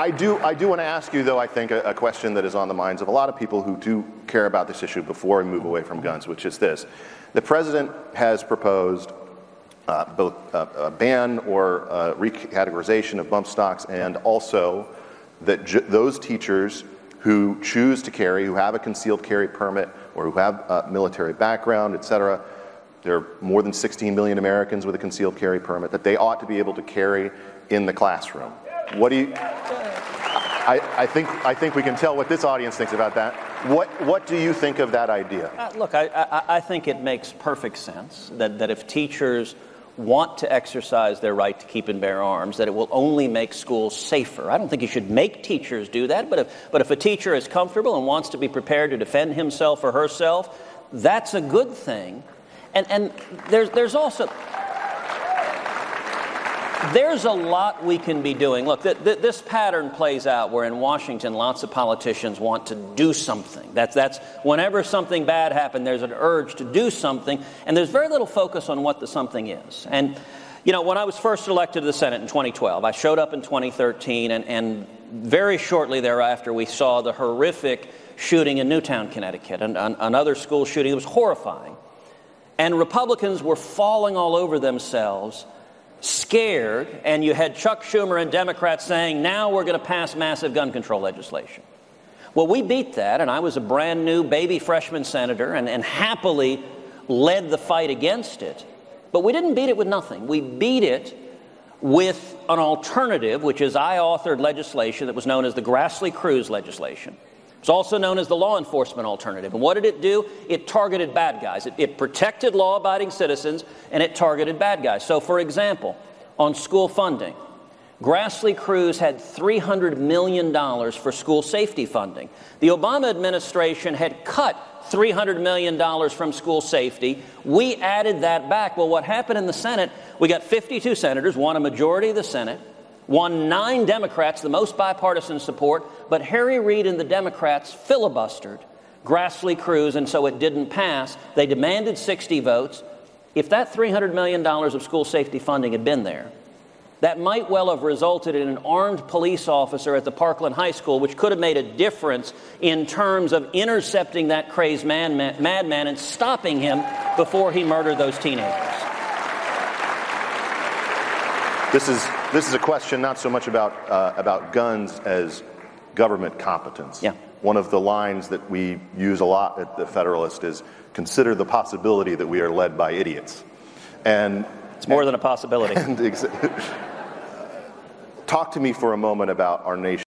I do want to ask you, though, I think, a question that is on the minds of a lot of people who do care about this issue before we move away from guns, which is this. The president has proposed both a ban or a recategorization of bump stocks, and also that those teachers who choose to carry, who have a concealed carry permit, or who have a military background, et cetera, there are more than 16 million Americans with a concealed carry permit, that they ought to be able to carry in the classroom. What do you... I think we can tell what this audience thinks about that. What do you think of that idea? Look, I think it makes perfect sense that if teachers want to exercise their right to keep and bear arms, that it will only make schools safer. I don't think you should make teachers do that, but if a teacher is comfortable and wants to be prepared to defend himself or herself, that's a good thing. And there's also... There's a lot we can be doing. Look, this pattern plays out where in Washington lots of politicians want to do something. That's whenever something bad happens, there's an urge to do something, and there's very little focus on what the something is. And, you know, when I was first elected to the Senate in 2012, I showed up in 2013, and very shortly thereafter we saw the horrific shooting in Newtown, Connecticut, and another school shooting. It was horrifying. And Republicans were falling all over themselves, scared, and you had Chuck Schumer and Democrats saying, now we're going to pass massive gun control legislation. Well, we beat that, and I was a brand new baby freshman senator and happily led the fight against it. But we didn't beat it with nothing. We beat it with an alternative, which is I authored legislation that was known as the Cruz legislation. It's also known as the law enforcement alternative. And what did it do? It targeted bad guys. It protected law-abiding citizens, and it targeted bad guys. So, for example, on school funding, Cruz had $300 million for school safety funding. The Obama administration had cut $300 million from school safety. We added that back. Well, what happened in the Senate, we got 52 senators, won a majority of the Senate, won 9 Democrats, the most bipartisan support, but Harry Reid and the Democrats filibustered Cruz, and so it didn't pass. They demanded 60 votes. If that $300 million of school safety funding had been there, that might well have resulted in an armed police officer at the Parkland High School, which could have made a difference in terms of intercepting that crazed madman and stopping him before he murdered those teenagers. This is a question not so much about guns as government competence. Yeah. One of the lines that we use a lot at the Federalist is consider the possibility that we are led by idiots. And it's more than a possibility. Talk to me for a moment about our nation.